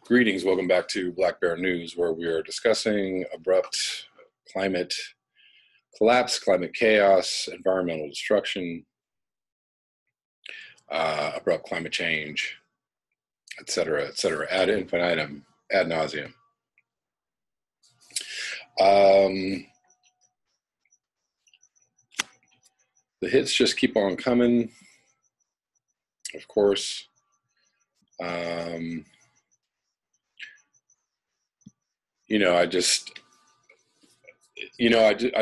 Greetings, welcome back to Black Bear News, where we are discussing abrupt climate collapse, climate chaos, environmental destruction, abrupt climate change, etc., ad infinitum, ad nauseum. The hits just keep on coming, of course. I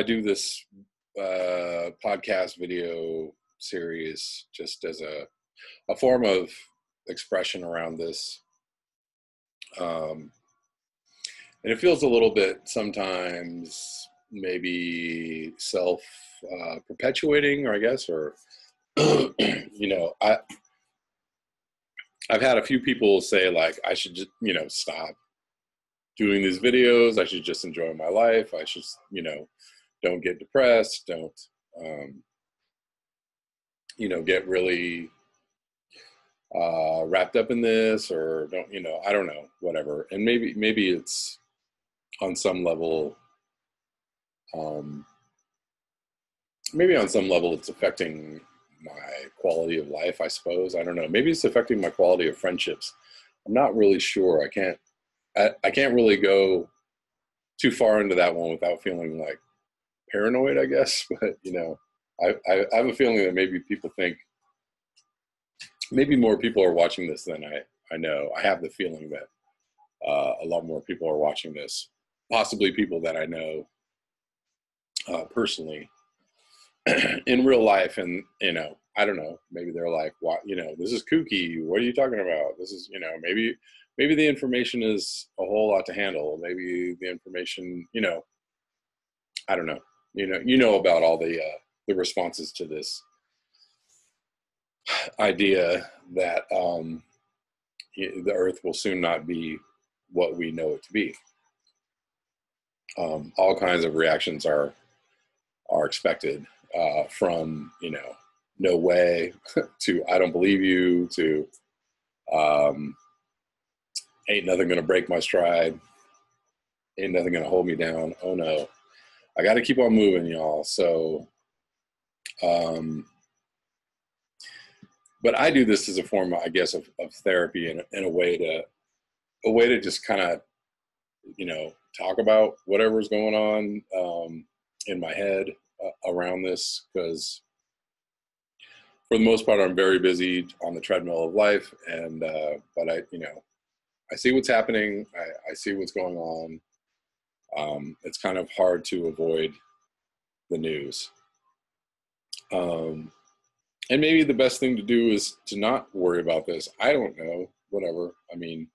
do this podcast video series just as a form of expression around this. And it feels a little bit sometimes maybe self-perpetuating, I guess, or, I've had a few people say, like, I should just, stop doing these videos. I should just enjoy my life. I should, don't get depressed. Don't, get really wrapped up in this, or don't, I don't know, whatever. And maybe it's on some level, it's affecting my quality of life, I suppose. I don't know. Maybe it's affecting my quality of friendships. I'm not really sure. I can't really go too far into that one without feeling like paranoid, I guess. But, I have a feeling that maybe people think, maybe more people are watching this than I know. I have the feeling that a lot more people are watching this, possibly people that I know personally in real life. And, I don't know, maybe they're like, what, this is kooky. What are you talking about? This is, maybe the information is a whole lot to handle. Maybe the information, I don't know, about all the responses to this idea that the earth will soon not be what we know it to be. All kinds of reactions are expected, from, no way to I don't believe you to ain't nothing gonna break my stride, ain't nothing gonna hold me down. Oh no, I got to keep on moving, y'all. So but I do this as a form, I guess, of therapy, and in a way to just kind of, talk about whatever's going on in my head around this, because for the most part, I'm very busy on the treadmill of life, and but I see what's happening. I see what's going on. It's kind of hard to avoid the news. And maybe the best thing to do is to not worry about this. I don't know, whatever. I mean,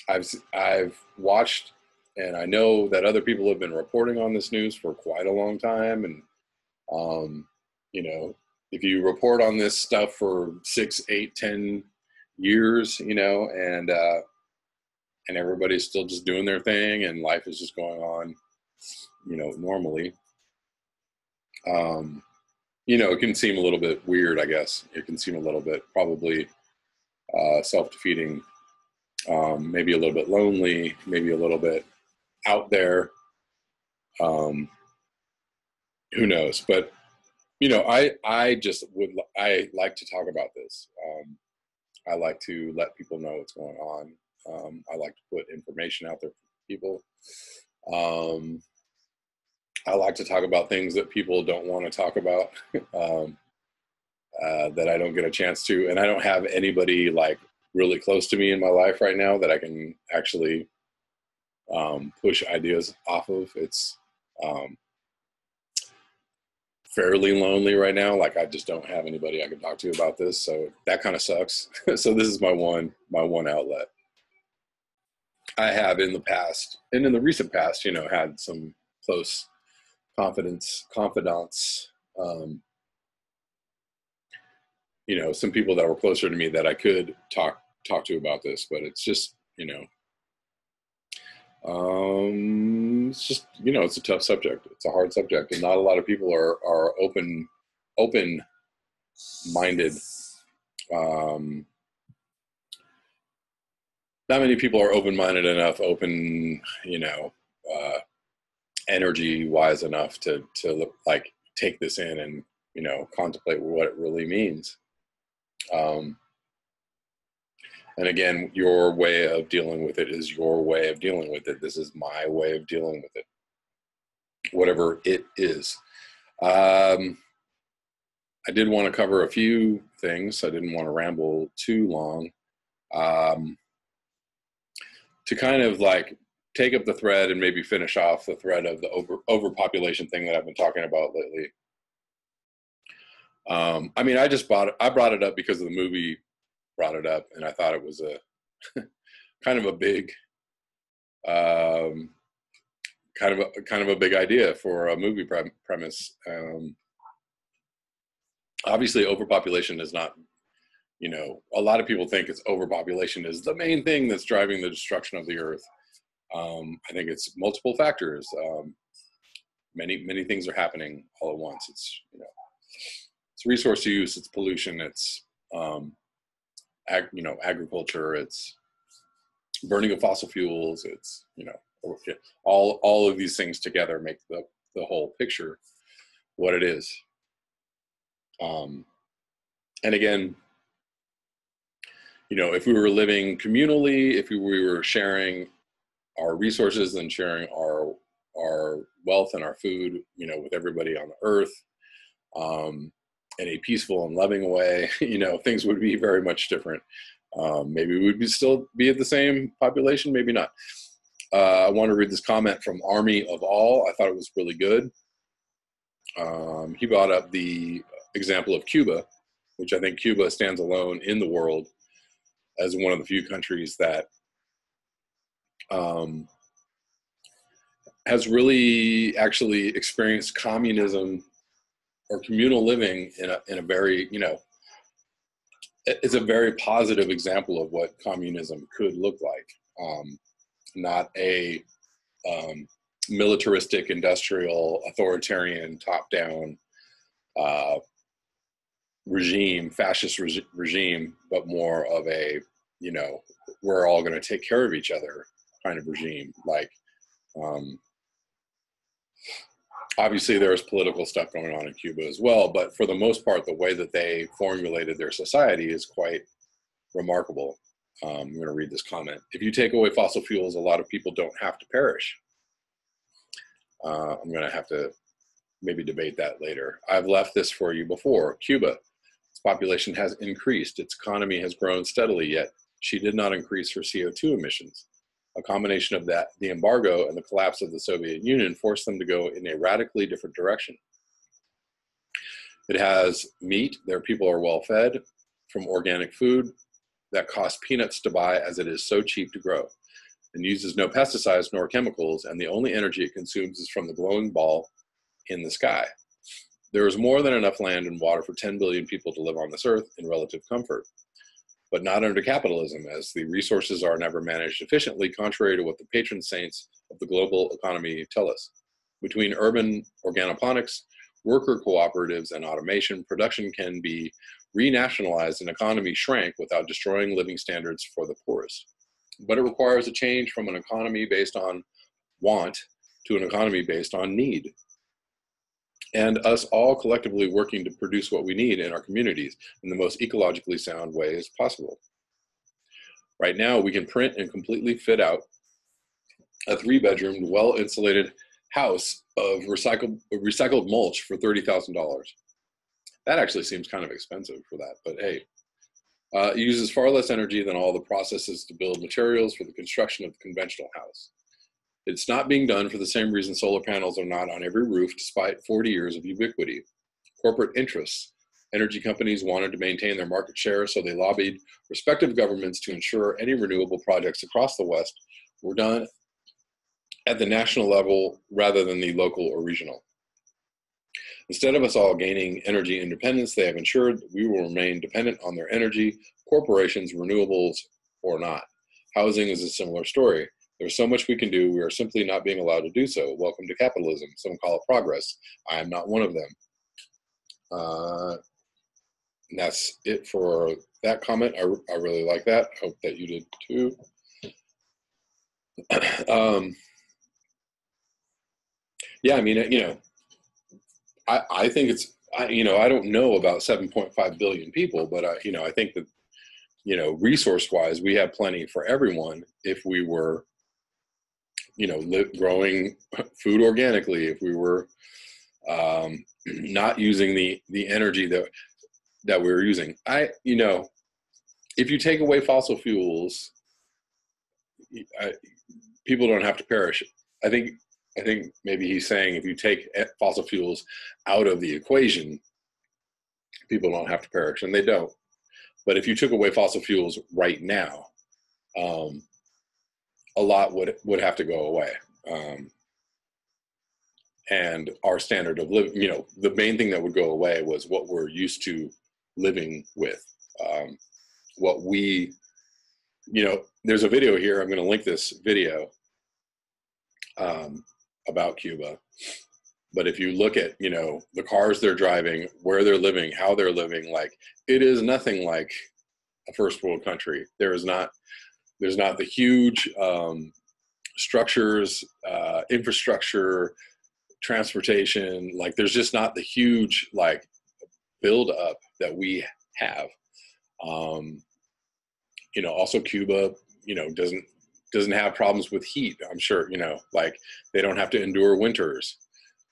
I've watched, and I know that other people have been reporting on this news for quite a long time. And, if you report on this stuff for 6, 8, 10 years, and everybody's still just doing their thing and life is just going on, normally, it can seem a little bit weird, I guess. It can seem a little bit probably self-defeating, maybe a little bit lonely, maybe a little bit out there. Who knows? But, I like to talk about this. I like to let people know what's going on. I like to put information out there for people. I like to talk about things that people don't want to talk about, that I don't get a chance to. And I don't have anybody like really close to me in my life right now that I can actually push ideas off of. It's fairly lonely right now. Like, I just don't have anybody I can talk to about this. So that kind of sucks. So this is my one outlet. I have in the past, and in the recent past, had some close confidants, some people that were closer to me that I could talk to about this, but it's just, It's just, you know, it's a tough subject. It's a hard subject, and not a lot of people are open-minded. Not many people are open-minded enough, you know, energy-wise enough to like take this in and, you know, contemplate what it really means. And again, your way of dealing with it is your way of dealing with it. This is my way of dealing with it, whatever it is. I did want to cover a few things. I didn't want to ramble too long. To kind of like take up the thread and maybe finish off the thread of the overpopulation thing that I've been talking about lately. I mean, I brought it up because the movie brought it up, and I thought it was a kind of a big, kind of a big idea for a movie premise. Obviously, overpopulation is not, you know, a lot of people think it's overpopulation is the main thing that's driving the destruction of the earth. I think it's multiple factors. Many things are happening all at once. It's, you know, it's resource use, it's pollution, it's you know, agriculture, it's burning of fossil fuels, it's, you know, all of these things together make the whole picture what it is. And again, you know, if we were living communally, if we were sharing our resources and sharing our wealth and our food, you know, with everybody on the earth, in a peaceful and loving way, you know, things would be very much different. Maybe we would still be at the same population, maybe not. I want to read this comment from Army of All. I thought it was really good. He brought up the example of Cuba, which I think Cuba stands alone in the world as one of the few countries that has really actually experienced communism or communal living in a very, you know, it's a very positive example of what communism could look like. Not a militaristic, industrial, authoritarian, top-down regime, fascist regime, but more of a, you know, we're all going to take care of each other kind of regime. Like, obviously there's political stuff going on in Cuba as well, but for the most part, the way that they formulated their society is quite remarkable. I'm going to read this comment. If you take away fossil fuels, a lot of people don't have to perish. I'm going to have to maybe debate that later. I've left this for you before. Cuba, its population has increased. Its economy has grown steadily, yet she did not increase her CO2 emissions. A combination of that, the embargo and the collapse of the Soviet Union forced them to go in a radically different direction. It has meat. Their people are well fed from organic food that costs peanuts to buy, as it is so cheap to grow, and uses no pesticides nor chemicals, and the only energy it consumes is from the glowing ball in the sky. There is more than enough land and water for 10 billion people to live on this earth in relative comfort, but not under capitalism, as the resources are never managed efficiently, contrary to what the patron saints of the global economy tell us. Between urban organoponics, worker cooperatives, and automation, production can be renationalized and economy shrank without destroying living standards for the poorest. But it requires a change from an economy based on want to an economy based on need, and us all collectively working to produce what we need in our communities in the most ecologically sound way as possible. Right now, we can print and completely fit out a 3-bedroom, well-insulated house of recycled mulch for $30,000. That actually seems kind of expensive for that, but hey. It uses far less energy than all the processes to build materials for the construction of the conventional house. It's not being done for the same reason solar panels are not on every roof, despite 40 years of ubiquity. Corporate interests. Energy companies wanted to maintain their market share, so they lobbied respective governments to ensure any renewable projects across the West were done at the national level rather than the local or regional. Instead of us all gaining energy independence, they have ensured that we will remain dependent on their energy, corporations, renewables, or not. Housing is a similar story. There's so much we can do. We are simply not being allowed to do so. Welcome to capitalism. Some call it progress. I am not one of them. And that's it for that comment. I really like that. Hope that you did too. Yeah, I mean, you know, I think it's, you know, I don't know about 7.5 billion people, but, you know, I think that, you know, resource-wise, we have plenty for everyone if we were, you know, growing food organically, if we were not using the energy that we were using. You know, if you take away fossil fuels, people don't have to perish. I think maybe he's saying if you take fossil fuels out of the equation, people don't have to perish, and they don't. But if you took away fossil fuels right now, a lot would have to go away. And our standard of living, you know, the main thing that would go away was what we're used to living with. What we, you know, there's a video here, I'm going to link this video about Cuba. But if you look at, you know, the cars they're driving, where they're living, how they're living, like, it is nothing like a first world country. There's not the huge structures, infrastructure, transportation, like there's just not the huge like build up that we have. You know, also Cuba, you know, doesn't have problems with heat. I'm sure, you know, like they don't have to endure winters,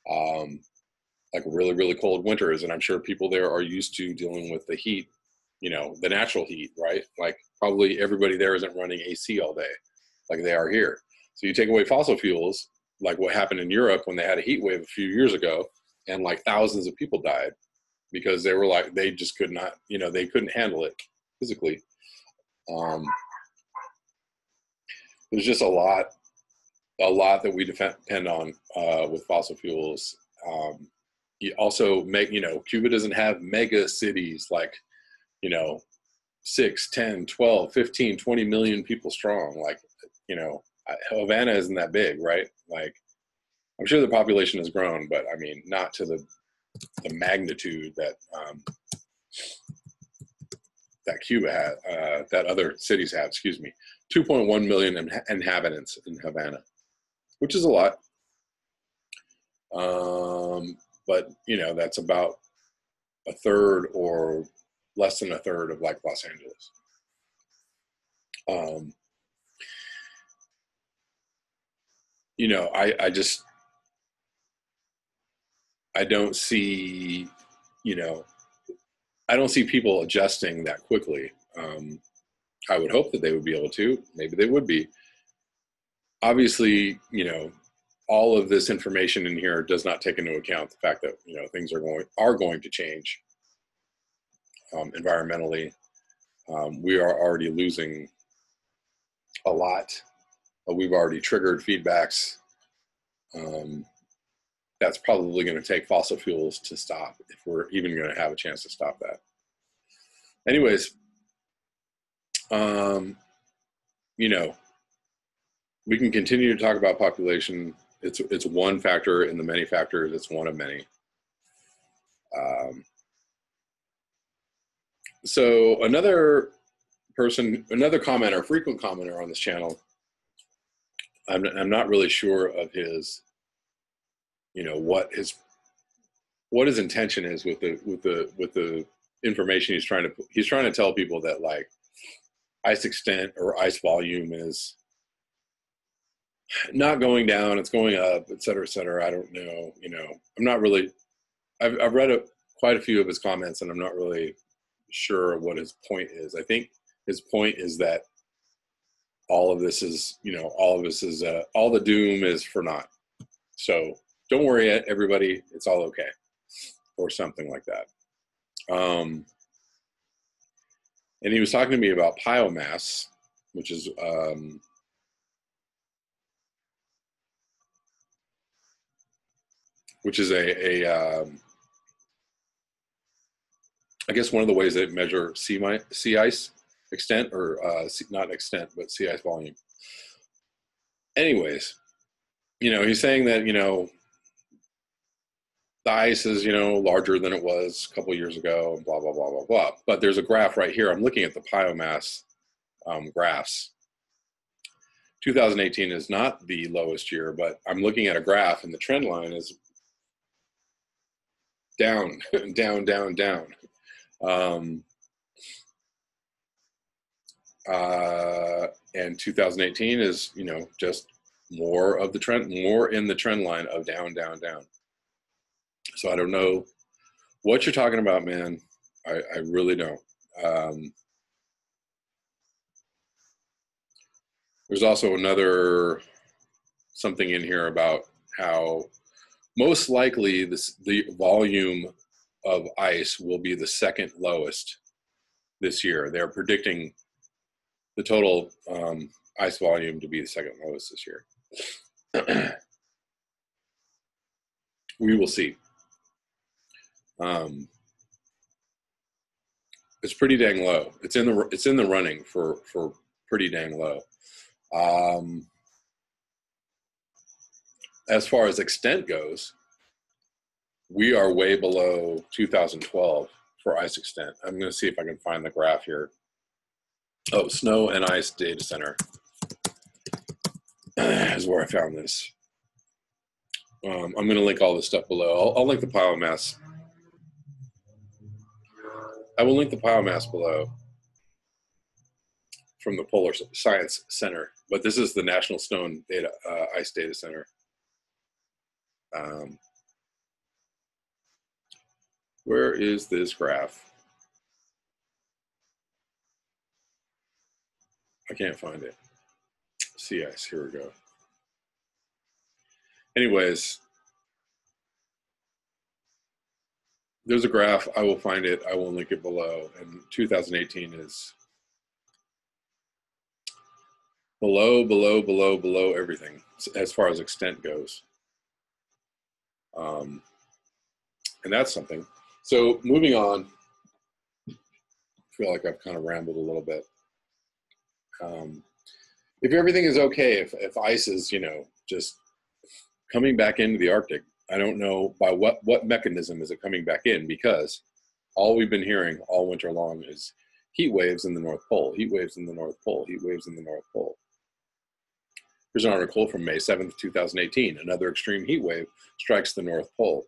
like really, really cold winters. And I'm sure people there are used to dealing with the heat, you know, the natural heat, right? Like probably everybody there isn't running AC all day like they are here. So you take away fossil fuels, like what happened in Europe when they had a heat wave a few years ago, and like thousands of people died because they were like, they just could not, you know, they couldn't handle it physically. There's just a lot that we depend on with fossil fuels. You also make, you know, Cuba doesn't have mega cities like, you know, 6, 10, 12, 15, 20 million people strong. Like, you know, Havana isn't that big, right? Like, I'm sure the population has grown, but I mean, not to the magnitude that that Cuba had, that other cities have. Excuse me, 2.1 million inhabitants in Havana, which is a lot. But you know, that's about a third or less than a third of like Los Angeles. You know, I don't see, you know, I don't see people adjusting that quickly. I would hope that they would be able to. Maybe they would be. Obviously, you know, all of this information in here does not take into account the fact that, you know, things are going to change environmentally. We are already losing a lot. We've already triggered feedbacks. That's probably going to take fossil fuels to stop, if we're even going to have a chance to stop that. Anyways, you know, we can continue to talk about population. It's one factor in the many factors. It's one of many. So another commenter, frequent commenter on this channel, I'm not really sure of his, you know, what his intention is with the information he's trying to tell people that like ice extent or ice volume is not going down, it's going up, et cetera, et cetera. I don't know, you know, I'm not really, I've read quite a few of his comments, and I'm not really sure what his point is. I think his point is that all of this is, you know, all the doom is for naught. So don't worry, everybody, it's all okay, or something like that. And he was talking to me about PIOMAS, which is I guess one of the ways they measure sea ice extent, or not extent, but sea ice volume. anyways, you know, he's saying that, you know, the ice is, you know, larger than it was a couple of years ago, and blah, blah, blah, blah, blah. But there's a graph right here. I'm looking at the PIOMAS graphs. 2018 is not the lowest year, but I'm looking at a graph, and the trend line is down, down, down, down. And 2018 is, you know, just more of the trend, more in the trend line of down, down, down. So I don't know what you're talking about, man. I really don't. There's also another something in here about how most likely the volume of ice will be the second lowest this year. They're predicting the total ice volume to be the second lowest this year. We will see. It's pretty dang low. It's in the running for pretty dang low. As far as extent goes, we are way below 2012 for ice extent. I'm going to see if I can find the graph here. Oh, Snow and Ice Data Center is where I found this. I'm going to link all this stuff below. I'll link the PIOMAS. I will link the PIOMAS below from the Polar Science Center, but this is the National Snow and Ice Data Center. Where is this graph? I can't find it. Sea ice, here we go. Anyways, there's a graph. I will find it. I will link it below. And 2018 is below everything as far as extent goes. And that's something. So moving on, I feel like I've kind of rambled a little bit. If everything is okay, if ice is, you know, just coming back into the Arctic, I don't know by what mechanism is it coming back in, because all we've been hearing all winter long is heat waves in the North Pole, heat waves in the North Pole, heat waves in the North Pole. Here's an article from May 7th, 2018. Another extreme heat wave strikes the North Pole.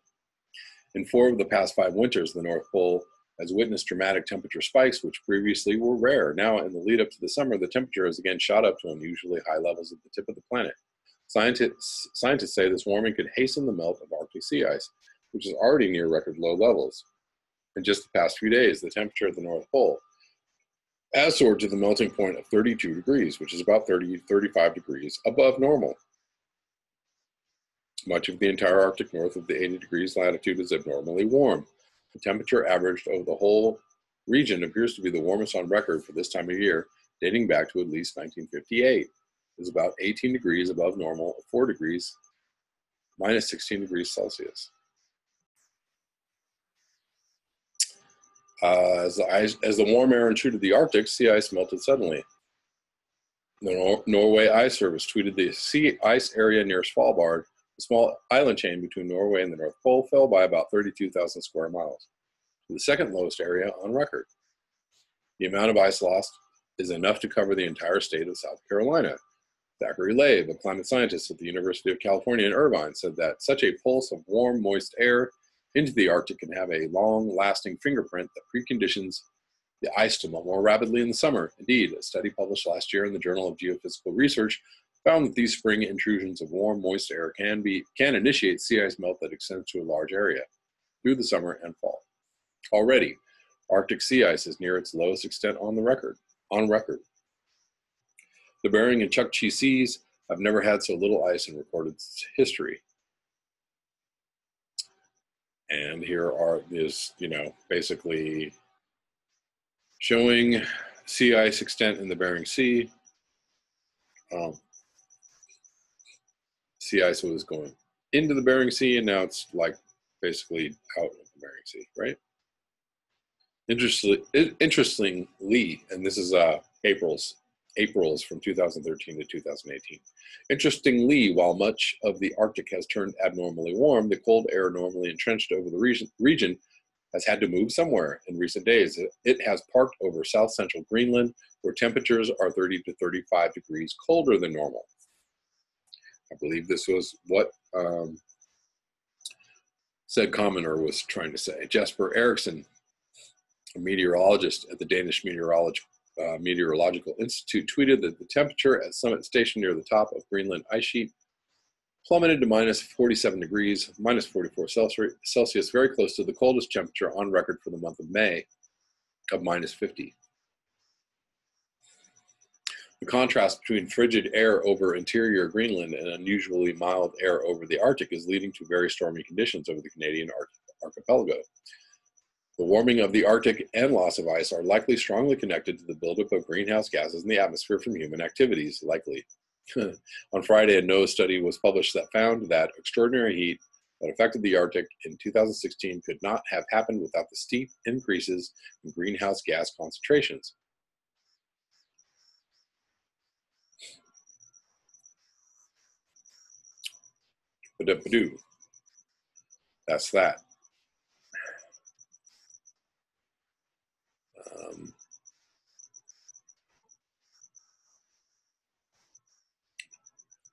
In 4 of the past 5 winters, the North Pole has witnessed dramatic temperature spikes, which previously were rare. Now, in the lead up to the summer, the temperature has again shot up to unusually high levels at the tip of the planet. Scientists say this warming could hasten the melt of Arctic sea ice, which is already near record low levels. In just the past few days, the temperature at the North Pole has soared to the melting point of 32 degrees, which is about 35 degrees above normal. Much of the entire Arctic north of the 80 degrees latitude is abnormally warm. The temperature averaged over the whole region appears to be the warmest on record for this time of year, dating back to at least 1958. It is about 18 degrees above normal, 4 degrees, minus 16 degrees Celsius. As the warm air intruded the Arctic, sea ice melted suddenly. The Norway Ice Service tweeted the sea ice area near Svalbard, the small island chain between Norway and the North Pole, fell by about 32,000 square miles, to the second lowest area on record. The amount of ice lost is enough to cover the entire state of South Carolina. Zachary Labe, a climate scientist at the University of California in Irvine, said that such a pulse of warm, moist air into the Arctic can have a long-lasting fingerprint that preconditions the ice to melt more rapidly in the summer. Indeed, a study published last year in the Journal of Geophysical Research found that these spring intrusions of warm, moist air can initiate sea ice melt that extends to a large area through the summer and fall. Already, Arctic sea ice is near its lowest extent on record. The Bering and Chukchi seas have never had so little ice in recorded history. And here is, you know, basically showing sea ice extent in the Bering Sea. Sea ice was going into the Bering Sea, and now it's like basically out of the Bering Sea, right? Interestingly, and this is April's Aprils from 2013 to 2018. Interestingly, while much of the Arctic has turned abnormally warm, the cold air normally entrenched over the region has had to move somewhere in recent days. It has parked over south central Greenland, where temperatures are 30 to 35 degrees colder than normal. I believe this was what said commenter was trying to say. Jesper Eriksson, a meteorologist at the Danish Meteorological Institute, tweeted that the temperature at Summit Station near the top of Greenland ice sheet plummeted to minus 47 degrees, minus 44 Celsius, very close to the coldest temperature on record for the month of May of minus 50. The contrast between frigid air over interior Greenland and unusually mild air over the Arctic is leading to very stormy conditions over the Canadian archipelago. The warming of the Arctic and loss of ice are likely strongly connected to the buildup of greenhouse gases in the atmosphere from human activities, likely. On Friday, a NOAA study was published that found that extraordinary heat that affected the Arctic in 2016 could not have happened without the steep increases in greenhouse gas concentrations. That's that.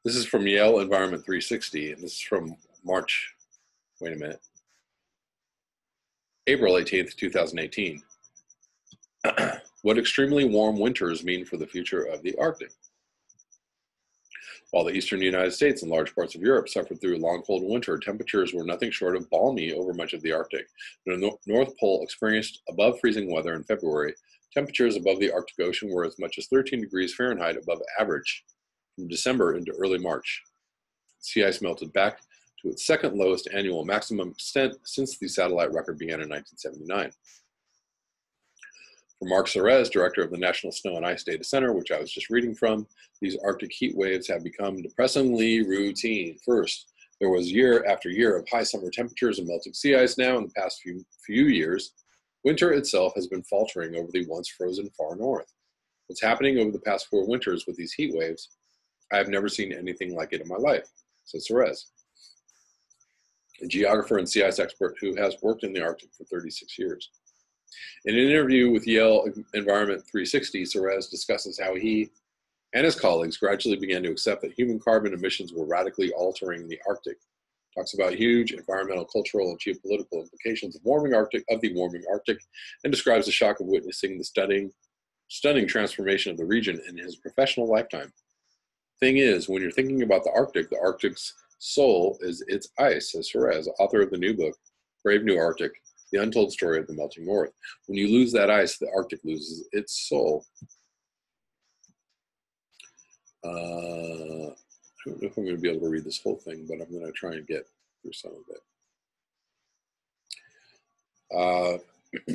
This is from Yale Environment 360, and this is from March, wait a minute, April 18th, 2018. What extremely warm winters mean for the future of the Arctic. While the eastern United States and large parts of Europe suffered through a long cold winter, temperatures were nothing short of balmy over much of the Arctic. The North Pole experienced above freezing weather in February. Temperatures above the Arctic Ocean were as much as 13 degrees Fahrenheit above average from December into early March. Sea ice melted back to its second lowest annual maximum extent since the satellite record began in 1979. For Mark Serres, director of the National Snow and Ice Data Center, which I was just reading from, these Arctic heat waves have become depressingly routine. First, there was year after year of high summer temperatures and melting sea ice. Now, in the past few years, winter itself has been faltering over the once frozen far north. What's happening over the past 4 winters with these heat waves, I have never seen anything like it in my life, said Serres, a geographer and sea ice expert who has worked in the Arctic for 36 years. In an interview with Yale Environment 360, Serres discusses how he and his colleagues gradually began to accept that human carbon emissions were radically altering the Arctic. Talks about huge environmental, cultural, and geopolitical implications of the warming Arctic, and describes the shock of witnessing the stunning transformation of the region in his professional lifetime. Thing is, when you're thinking about the Arctic's soul is its ice, says Serres, author of the new book, Brave New Arctic, The Untold Story of the Melting North. When you lose that ice, the Arctic loses its soul. I don't know if I'm going to be able to read this whole thing, but I'm going to try and get through some of it.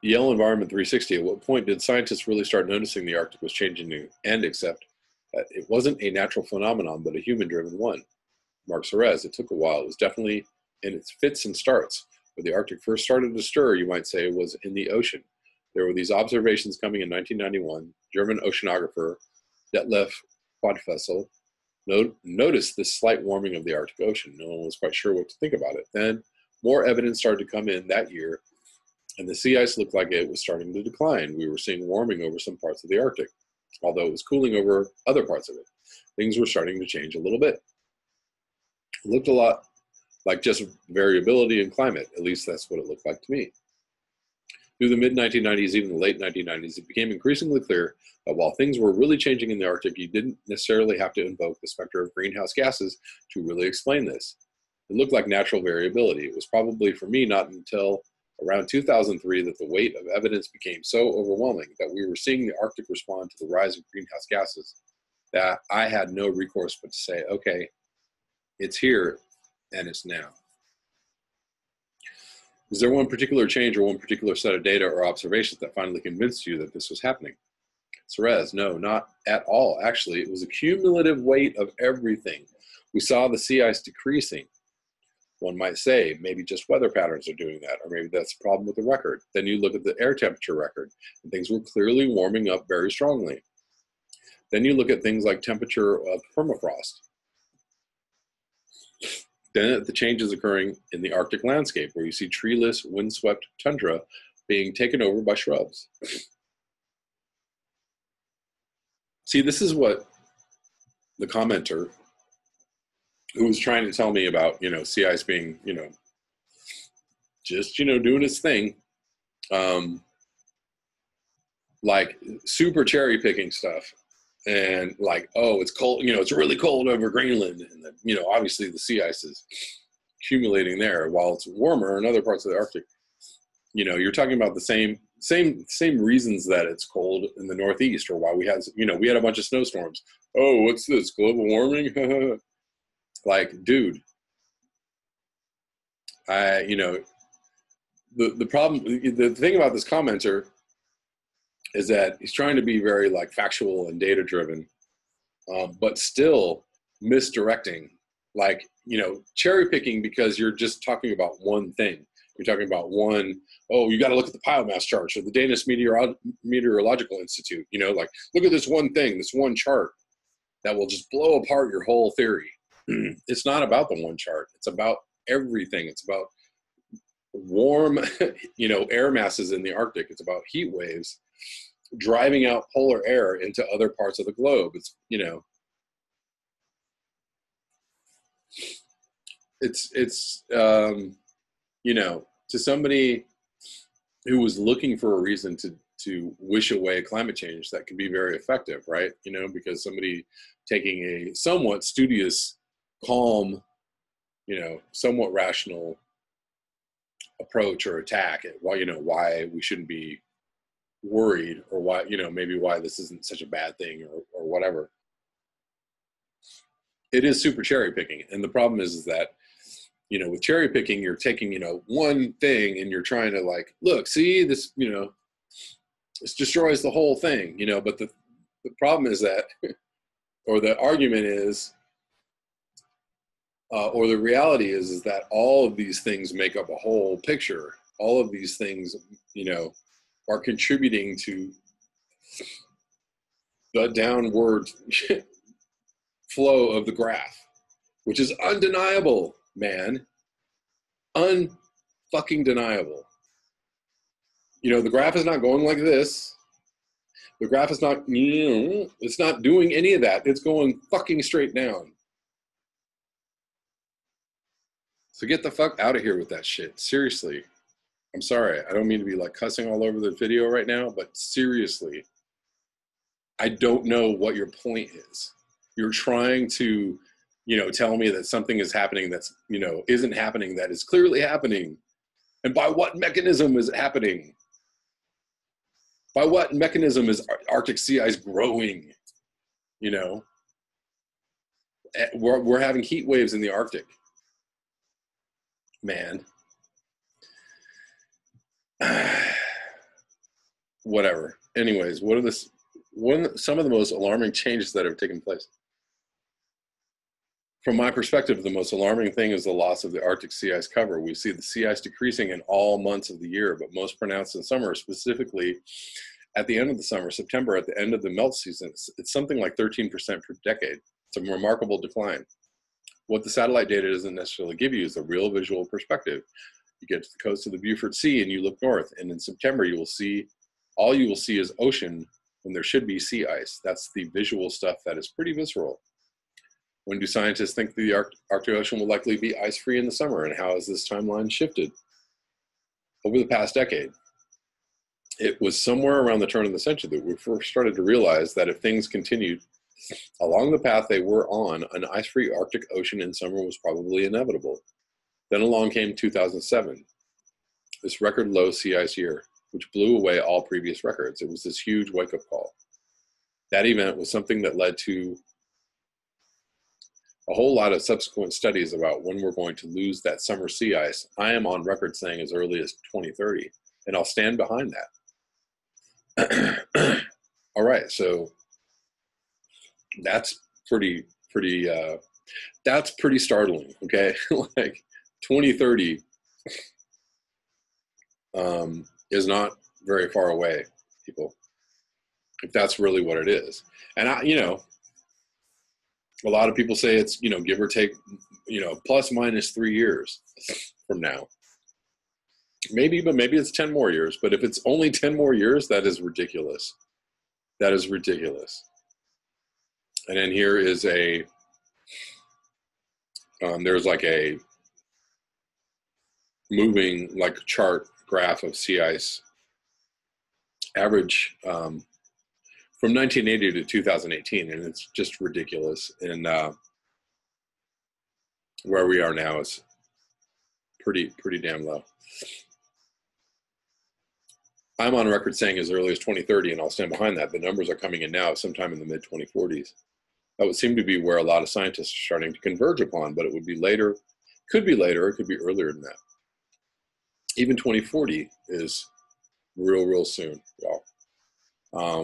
Yale Environment 360, at what point did scientists really start noticing the Arctic was changing and accept that it wasn't a natural phenomenon, but a human-driven one? Mark Serres, it took a while. It was definitely in its fits and starts. Where the Arctic first started to stir, you might say, was in the ocean. There were these observations coming in 1991. German oceanographer Detlef Quadfessel noticed this slight warming of the Arctic Ocean. No one was quite sure what to think about it. Then more evidence started to come in that year, and the sea ice looked like it was starting to decline. We were seeing warming over some parts of the Arctic, although it was cooling over other parts of it. Things were starting to change a little bit. It looked a lot like just variability in climate. At least that's what it looked like to me. Through the mid-1990s, even the late 1990s, it became increasingly clear that while things were really changing in the Arctic, you didn't necessarily have to invoke the specter of greenhouse gases to really explain this. It looked like natural variability. It was probably, for me, not until around 2003 that the weight of evidence became so overwhelming that we were seeing the Arctic respond to the rise of greenhouse gases that I had no recourse but to say, okay, it's here and it's now. Is there one particular change or one particular set of data or observations that finally convinced you that this was happening? Serres, no, not at all. Actually, it was a cumulative weight of everything. We saw the sea ice decreasing. One might say maybe just weather patterns are doing that, or maybe that's a problem with the record. Then you look at the air temperature record, and things were clearly warming up very strongly. Then you look at things like temperature of permafrost. Then the changes occurring in the Arctic landscape, where you see treeless, windswept tundra being taken over by shrubs. See, this is what the commenter who was trying to tell me about, sea ice being, just, doing its thing, like super cherry picking stuff. And like, oh, it's cold, it's really cold over Greenland. And then, obviously the sea ice is accumulating there while it's warmer in other parts of the Arctic. You're talking about the same reasons that it's cold in the Northeast, or why we had a bunch of snowstorms. Oh, what's this, global warming? Like, dude, the problem, the thing about this commenter is that he's trying to be very like factual and data driven, but still misdirecting, like, cherry picking, because you're just talking about one thing. You're talking about you got to look at the PIOMAS charts or the Danish Meteorological Institute, like, look at this one thing, this one chart that will just blow apart your whole theory. It's not about the one chart. It's about everything. It's about warm, air masses in the Arctic. It's about heat waves driving out polar air into other parts of the globe. It's to somebody who was looking for a reason to wish away climate change, that can be very effective, right? Because somebody taking a somewhat studious, calm, somewhat rational approach or attack at why we shouldn't be worried, or why, maybe why this isn't such a bad thing, or whatever. It is super cherry picking. And the problem is that, with cherry picking, you're taking, one thing and you're trying to like, look, see this, this destroys the whole thing, but the problem is that, or the argument is, or the reality is that all of these things make up a whole picture. All of these things, are contributing to the downward flow of the graph, which is undeniable, man. Unfucking deniable. The graph is not going like this. The graph is not, it's not doing any of that. It's going fucking straight down. So get the fuck out of here with that shit. Seriously. I'm sorry. I don't mean to be like cussing all over the video right now, but seriously, I don't know what your point is. You're trying to, tell me that something is happening that's, isn't happening, that is clearly happening. And by what mechanism is it happening? By what mechanism is Arctic sea ice growing? We're having heat waves in the Arctic. Man. Whatever. Anyways, some of the most alarming changes that have taken place? From my perspective, the most alarming thing is the loss of the Arctic sea ice cover. We see the sea ice decreasing in all months of the year, but most pronounced in summer, specifically at the end of the summer, September, at the end of the melt season. It's something like 13% per decade. It's a remarkable decline. What the satellite data doesn't necessarily give you is a real visual perspective. You get to the coast of the Beaufort Sea and you look north, and in September all you will see is ocean when there should be sea ice. That's the visual stuff that is pretty visceral. When do scientists think the Arctic Ocean will likely be ice-free in the summer, and how has this timeline shifted? Over the past decade, it was somewhere around the turn of the century that we first started to realize that if things continued along the path they were on, an ice-free Arctic Ocean in summer was probably inevitable. Then along came 2007, this record low sea ice year, which blew away all previous records. It was this huge wake-up call. That event was something that led to a whole lot of subsequent studies about when we're going to lose that summer sea ice. I am on record saying as early as 2030, and I'll stand behind that. All right, so that's pretty startling, okay? Like, 2030 is not very far away, people, if that's really what it is. And I, a lot of people say it's, give or take, plus minus 3 years from now. Maybe, but maybe it's 10 more years. But if it's only 10 more years, that is ridiculous. That is ridiculous. And then here is there's like a moving like chart graph of sea ice average from 1980 to 2018, and it's just ridiculous. And where we are now is pretty damn low. I'm on record saying as early as 2030, and I'll stand behind that. The numbers are coming in now sometime in the mid 2040s. That would seem to be where a lot of scientists are starting to converge upon, but it would be later, could be later, it could be earlier than that. Even 2040 is real soon, y'all.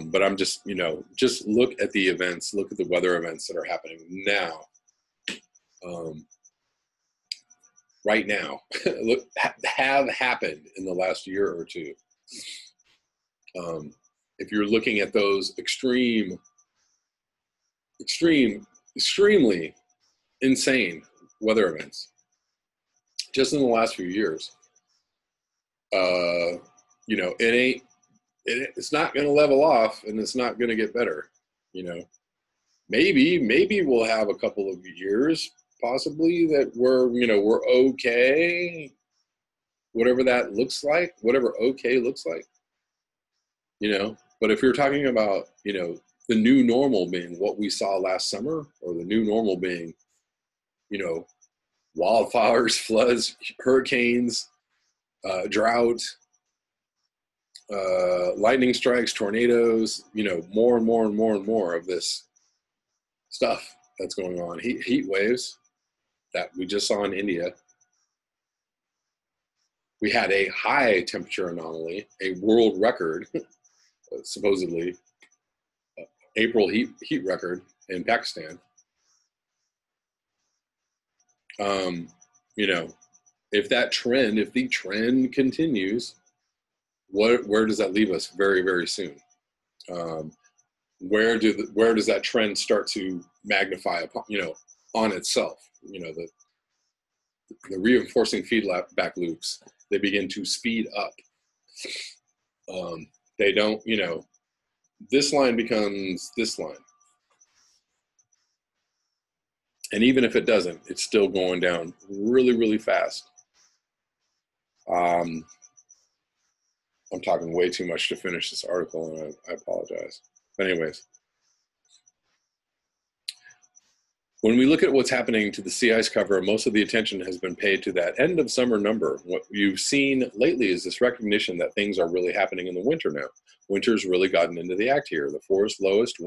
But I'm just, just look at the events, look at the weather events that are happening now. Right now, look, have happened in the last year or two. If you're looking at those extremely insane weather events, just in the last few years, it's not going to level off, and it's not going to get better. Maybe we'll have a couple of years, possibly, that we're okay, whatever that looks like, whatever okay looks like. But if you're talking about, the new normal being what we saw last summer, or the new normal being, wildfires, floods, hurricanes, drought, lightning strikes, tornadoes, more and more of this stuff that's going on, heat waves that we just saw in India. We had a high temperature anomaly, a world record, supposedly April heat record in Pakistan. If the trend continues, where does that leave us very soon? Where does that trend start to magnify upon, on itself? The reinforcing feedback loops, they begin to speed up. They don't, this line becomes this line. And even if it doesn't, it's still going down really fast. I'm talking way too much to finish this article, and I apologize. But anyways, when we look at what's happening to the sea ice cover, most of the attention has been paid to that end of summer number. What you've seen lately is this recognition that things are really happening in the winter now. Winter's really gotten into the act here. The four lowest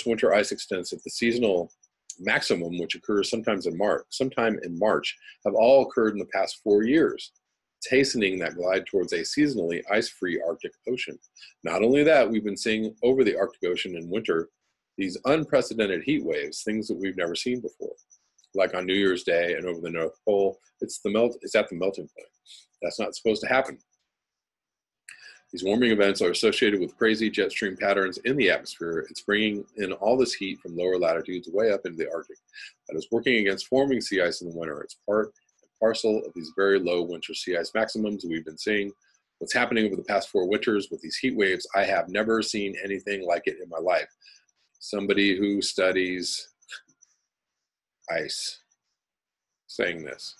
winter ice extents of the seasonal maximum, which occurs sometime in March, have all occurred in the past 4 years. It's hastening that glide towards a seasonally ice-free Arctic Ocean. Not only that, we've been seeing over the Arctic Ocean in winter these unprecedented heat waves, things that we've never seen before. Like on New Year's Day and over the North Pole, it's at the melting point. That's not supposed to happen. These warming events are associated with crazy jet stream patterns in the atmosphere. It's bringing in all this heat from lower latitudes way up into the Arctic. That is working against forming sea ice in the winter. It's part and parcel of these very low winter sea ice maximums we've been seeing. What's happening over the past 4 winters with these heat waves, I have never seen anything like it in my life. Somebody who studies ice saying this.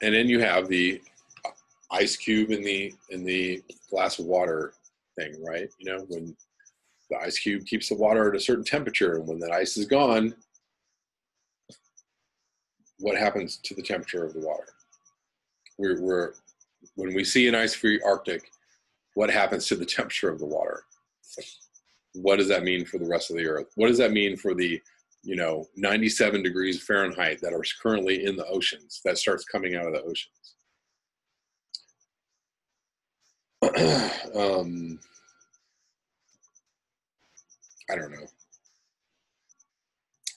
And then you have the ice cube in the glass of water thing, right? When the ice cube keeps the water at a certain temperature, and when that ice is gone, what happens to the temperature of the water? When we see an ice-free Arctic, what happens to the temperature of the water? What does that mean for the rest of the Earth? What does that mean for the 97 degrees Fahrenheit that are currently in the oceans, that starts coming out of the oceans? I don't know.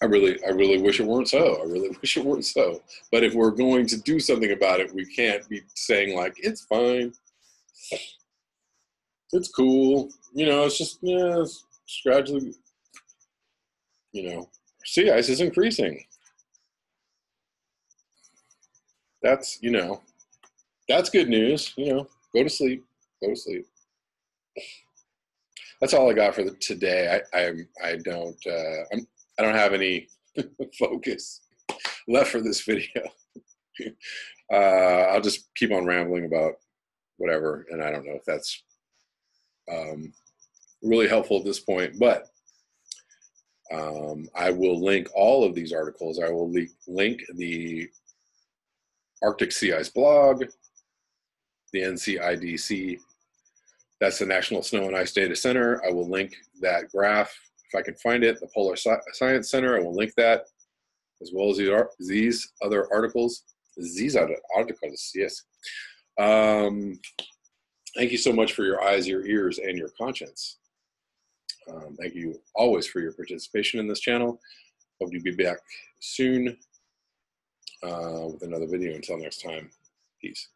I really wish it weren't so. I really wish it weren't so. But if we're going to do something about it, we can't be saying like, it's fine, it's cool. You know, it's just, yeah, it's gradually, you know, sea ice is increasing. That's, you know, that's good news. You know, go to sleep, go to sleep. That's all I got for today. I don't have any focus left for this video. I'll just keep on rambling about whatever, and I don't know if that's really helpful at this point, but I will link all of these articles. I will link the Arctic Sea Ice blog, the NCIDC, that's the National Snow and Ice Data Center. I will link that graph if I can find it. The Polar Science Center, I will link that, as well as these other articles. These other articles, yes. Thank you so much for your eyes, your ears, and your conscience. Thank you always for your participation in this channel. Hope to be back soon with another video. Until next time, peace.